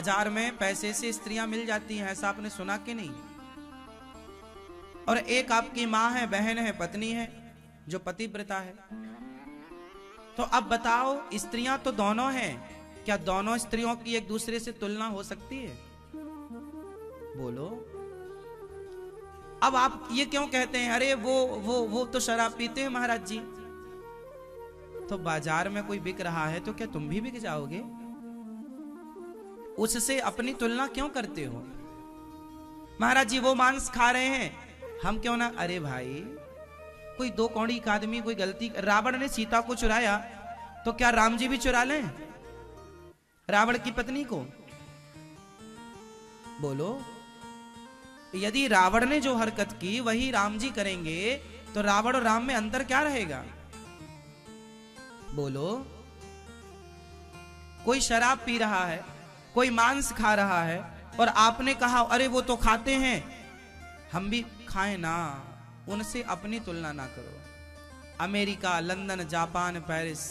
बाजार में पैसे से स्त्रियां मिल जाती हैं, ऐसा आपने सुना कि नहीं? और एक आपकी माँ है, बहन है, पत्नी है जो पतिव्रता है। तो अब बताओ, स्त्रियां तो दोनों हैं, क्या दोनों स्त्रियों की एक दूसरे से तुलना हो सकती है? बोलो। अब आप ये क्यों कहते हैं, अरे वो तो शराब पीते हैं महाराज जी। तो बाजार में कोई बिक रहा है तो क्या तुम भी बिक जाओगे? उससे अपनी तुलना क्यों करते हो? महाराज जी वो मांस खा रहे हैं, हम क्यों ना? अरे भाई, कोई दो कौड़ी का आदमी कोई गलती, रावण ने सीता को चुराया तो क्या राम जी भी चुरा लें रावण की पत्नी को? बोलो। यदि रावण ने जो हरकत की वही राम जी करेंगे तो रावण और राम में अंतर क्या रहेगा? बोलो। कोई शराब पी रहा है, कोई मांस खा रहा है, और आपने कहा अरे वो तो खाते हैं, हम भी खाएं ना। उनसे अपनी तुलना ना करो। अमेरिका, लंदन, जापान, पेरिस,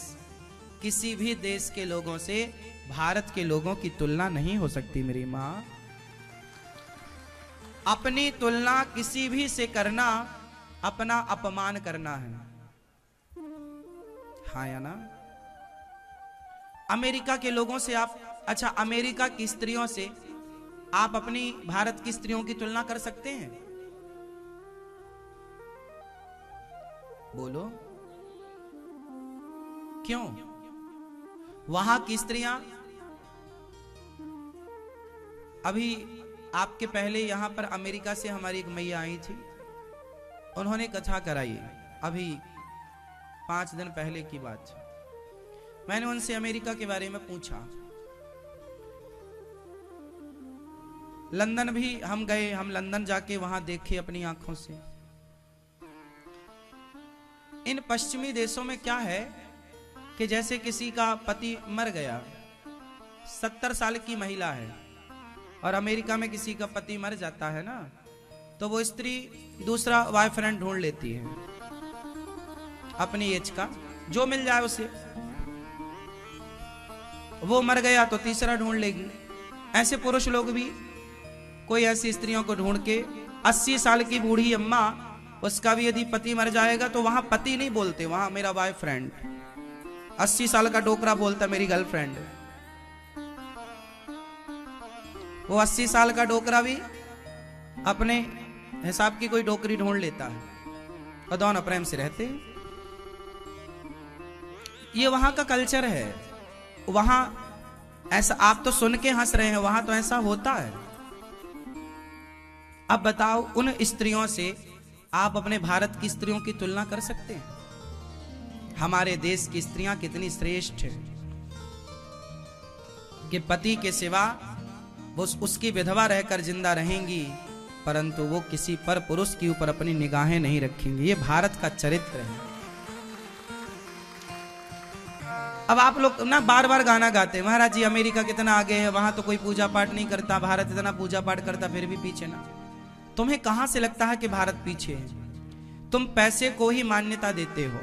किसी भी देश के लोगों से भारत के लोगों की तुलना नहीं हो सकती मेरी मां। अपनी तुलना किसी भी से करना अपना अपमान करना है, हाँ या ना? अमेरिका के लोगों से आप, अच्छा अमेरिका की स्त्रियों से आप अपनी भारत की स्त्रियों की तुलना कर सकते हैं? बोलो। क्यों? वहां की स्त्रियां, अभी आपके पहले यहां पर अमेरिका से हमारी एक मैया आई थी, उन्होंने कथा कराई, अभी 5 दिन पहले की बात। मैंने उनसे अमेरिका के बारे में पूछा। लंदन भी हम गए, हम लंदन जाके वहां देखे अपनी आंखों से। इन पश्चिमी देशों में क्या है कि जैसे किसी का पति मर गया, 70 साल की महिला है, और अमेरिका में किसी का पति मर जाता है ना, तो वो स्त्री दूसरा बॉयफ्रेंड ढूंढ लेती है अपनी एज का, जो मिल जाए उसे। वो मर गया तो तीसरा ढूंढ लेगी। ऐसे पुरुष लोग भी कोई ऐसी स्त्रियों को ढूंढ के, 80 साल की बूढ़ी अम्मा, उसका भी यदि पति मर जाएगा तो वहां पति नहीं बोलते, वहां मेरा बॉयफ्रेंड। 80 साल का डोकरा बोलता मेरी गर्लफ्रेंड। वो 80 साल का डोकरा भी अपने हिसाब की कोई डोकरी ढूंढ लेता है और दोनों प्रेम से रहते हैं। ये वहां का कल्चर है। वहां ऐसा, आप तो सुन के हंस रहे हैं, वहां तो ऐसा होता है। अब बताओ, उन स्त्रियों से आप अपने भारत की स्त्रियों की तुलना कर सकते हैं? हमारे देश की स्त्रियां कितनी श्रेष्ठ है कि पति के सिवा वो उसकी विधवा रहकर जिंदा रहेंगी, परंतु वो किसी पर पुरुष के ऊपर अपनी निगाहें नहीं रखेंगी। ये भारत का चरित्र है। अब आप लोग ना बार बार गाना गाते, महाराज जी अमेरिका कितना आगे है, वहां तो कोई पूजा पाठ नहीं करता, भारत इतना पूजा पाठ करता फिर भी पीछे ना। तुम्हें कहां से लगता है कि भारत पीछे है? तुम पैसे को ही मान्यता देते हो।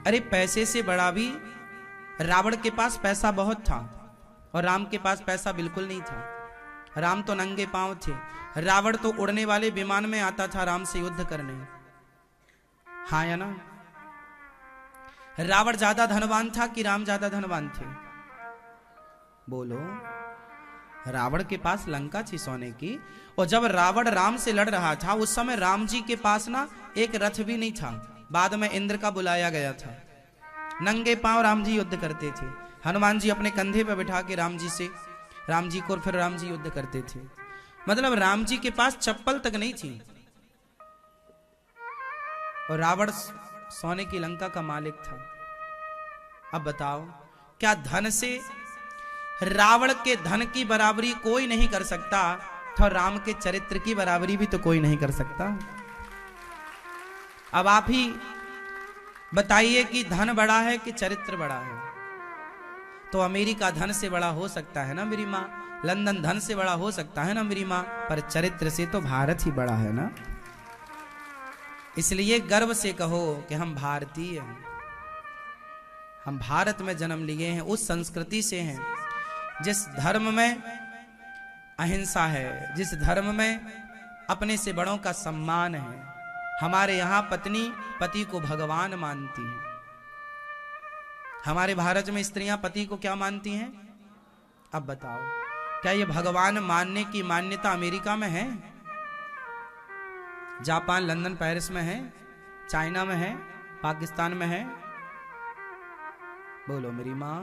अरे पैसे से बड़ा भी, रावण के पास पैसा बहुत था और राम के पास पैसा बिल्कुल नहीं था। राम तो नंगे पांव थे, रावण तो उड़ने वाले विमान में आता था राम से युद्ध करने, हाँ या ना? रावण ज्यादा धनवान था कि राम ज्यादा धनवान थे? बोलो। रावण के पास लंका थी सोने की, और जब रावण राम से लड़ रहा था उस समय राम जी के पास ना एक रथ भी नहीं था, बाद में इंद्र का बुलाया गया था। नंगे पांव राम जी युद्ध करते थे। हनुमान जी अपने कंधे पर बिठा के राम जी को फिर राम जी युद्ध करते थे। मतलब राम जी के पास चप्पल तक नहीं थी, और रावण सोने की लंका का मालिक था। अब बताओ, क्या धन से रावण के धन की बराबरी कोई नहीं कर सकता, तो राम के चरित्र की बराबरी भी तो कोई नहीं कर सकता। अब आप ही बताइए कि धन बड़ा है कि चरित्र बड़ा है? तो अमेरिका धन से बड़ा हो सकता है ना मेरी माँ, लंदन धन से बड़ा हो सकता है ना मेरी माँ, पर चरित्र से तो भारत ही बड़ा है ना। इसलिए गर्व से कहो कि हम भारतीय हैं, हम भारत में जन्म लिए हैं, उस संस्कृति से हैं जिस धर्म में अहिंसा है, जिस धर्म में अपने से बड़ों का सम्मान है, हमारे यहां पत्नी पति को भगवान मानती है। हमारे भारत में स्त्रियां पति को क्या मानती हैं? अब बताओ, क्या ये भगवान मानने की मान्यता अमेरिका में है, जापान, लंदन, पेरिस में है, चाइना में है, पाकिस्तान में है? बोलो मेरी मां।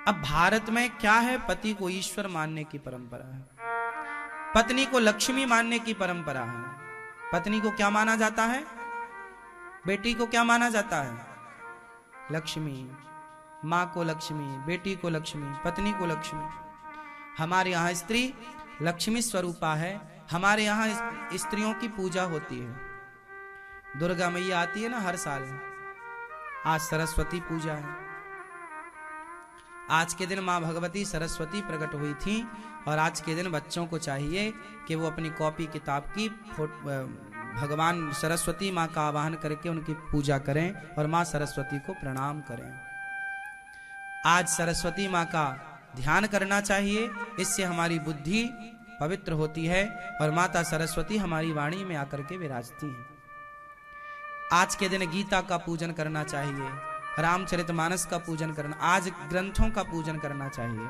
अब भारत में क्या है? पति को ईश्वर मानने की परंपरा है, पत्नी को लक्ष्मी मानने की परंपरा है। पत्नी को क्या माना जाता है? बेटी को क्या माना जाता है? लक्ष्मी। मां को लक्ष्मी, बेटी को लक्ष्मी, पत्नी को लक्ष्मी। हमारे यहाँ स्त्री लक्ष्मी स्वरूपा है। हमारे यहाँ स्त्रियों की पूजा होती है। दुर्गा मैया आती है ना हर साल, आज सरस्वती पूजा है। आज के दिन माँ भगवती सरस्वती प्रकट हुई थी और आज के दिन बच्चों को चाहिए कि वो अपनी कॉपी किताब की भगवान सरस्वती माँ का आवाहन करके उनकी पूजा करें और माँ सरस्वती को प्रणाम करें। आज सरस्वती माँ का ध्यान करना चाहिए, इससे हमारी बुद्धि पवित्र होती है और माता सरस्वती हमारी वाणी में आकर के विराजती हैं। आज के दिन गीता का पूजन करना चाहिए, रामचरितमानस का पूजन करना, आज ग्रंथों का पूजन करना चाहिए।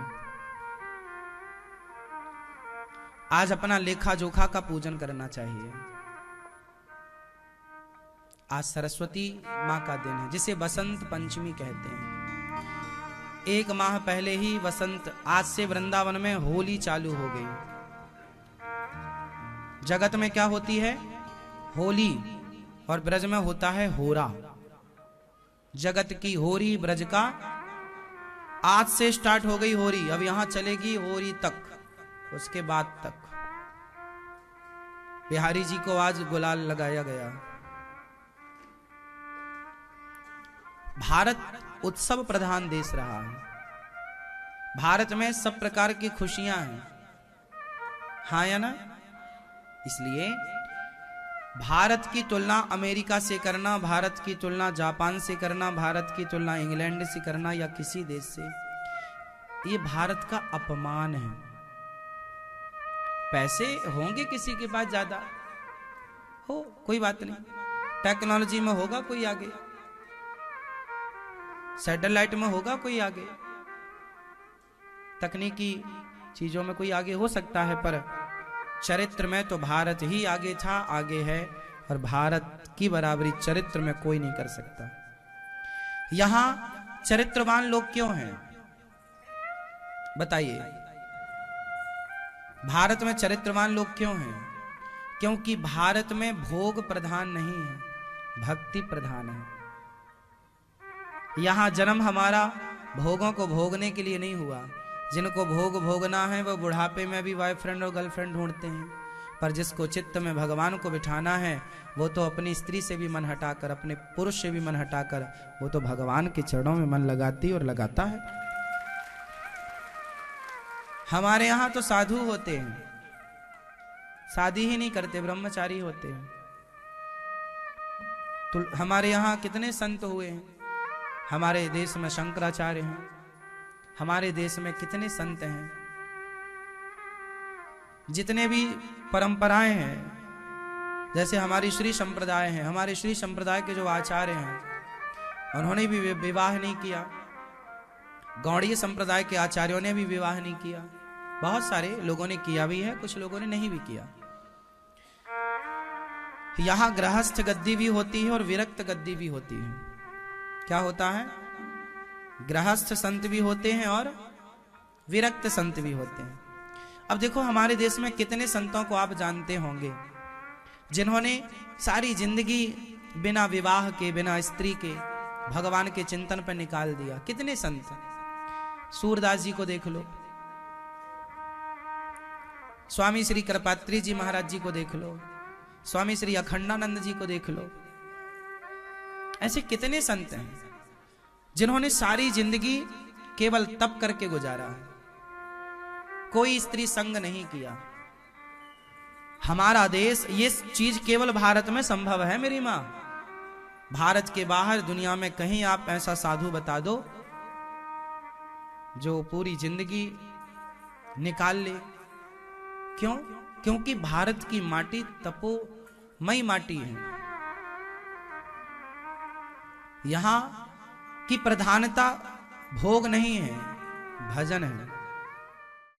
आज अपना लेखा जोखा का पूजन करना चाहिए। आज सरस्वती माँ का दिन है, जिसे बसंत पंचमी कहते हैं। एक माह पहले ही वसंत, आज से वृंदावन में होली चालू हो गई। जगत में क्या होती है? होली, और ब्रज में होता है होरा। जगत की होरी ब्रज का, आज से स्टार्ट हो गई होरी, अब यहां चलेगी होरी तक, उसके बाद तक। बिहारी जी को आज गुलाल लगाया गया। भारत उत्सव प्रधान देश रहा है। भारत में सब प्रकार की खुशियां हैं, हाँ या ना? इसलिए भारत की तुलना अमेरिका से करना, भारत की तुलना जापान से करना, भारत की तुलना इंग्लैंड से करना या किसी देश से, ये भारत का अपमान है। पैसे होंगे किसी के पास ज्यादा, हो कोई बात नहीं, टेक्नोलॉजी में होगा कोई आगे, सैटेलाइट में होगा कोई आगे, तकनीकी चीजों में कोई आगे हो सकता है, पर चरित्र में तो भारत ही आगे था, आगे है, और भारत की बराबरी चरित्र में कोई नहीं कर सकता। यहां चरित्रवान लोग क्यों हैं बताइए? भारत में चरित्रवान लोग क्यों हैं? क्योंकि भारत में भोग प्रधान नहीं है, भक्ति प्रधान है। यहां जन्म हमारा भोगों को भोगने के लिए नहीं हुआ। जिनको भोग भोगना है वह बुढ़ापे में भी बॉयफ्रेंड और गर्लफ्रेंड ढूंढते हैं, पर जिसको चित्त में भगवान को बिठाना है वो तो अपनी स्त्री से भी मन हटाकर, अपने पुरुष से भी मन हटाकर, वो तो भगवान के चरणों में मन लगाती और लगाता है। हमारे यहाँ तो साधु होते हैं, शादी ही नहीं करते, ब्रह्मचारी होते हैं। तो हमारे यहाँ कितने संत हुए हैं? हमारे देश में शंकराचार्य हैं, हमारे देश में कितने संत हैं। जितने भी परंपराएं हैं, जैसे हमारी श्री संप्रदाय है, हमारे श्री संप्रदाय के जो आचार्य हैं उन्होंने भी विवाह नहीं किया। गौड़ीय संप्रदाय के आचार्यों ने भी विवाह नहीं किया। बहुत सारे लोगों ने किया भी है, कुछ लोगों ने नहीं भी किया। यहां गृहस्थ गद्दी भी होती है और विरक्त गद्दी भी होती है। क्या होता है? गृहस्थ संत भी होते हैं और विरक्त संत भी होते हैं। अब देखो हमारे देश में कितने संतों को आप जानते होंगे जिन्होंने सारी जिंदगी बिना विवाह के, बिना स्त्री के भगवान के चिंतन पर निकाल दिया। कितने संत? सूरदास जी को देख लो, स्वामी श्री कृपात्री जी महाराज जी को देख लो, स्वामी श्री अखंडानंद जी को देख लो। ऐसे कितने संत हैं जिन्होंने सारी जिंदगी केवल तप करके गुजारा है, कोई स्त्री संग नहीं किया। हमारा देश, ये चीज केवल भारत में संभव है मेरी मां। भारत के बाहर दुनिया में कहीं आप ऐसा साधु बता दो जो पूरी जिंदगी निकाल ले। क्यों? क्योंकि भारत की माटी तपोमयी माटी है। यहां की प्रधानता भोग नहीं है, भजन है।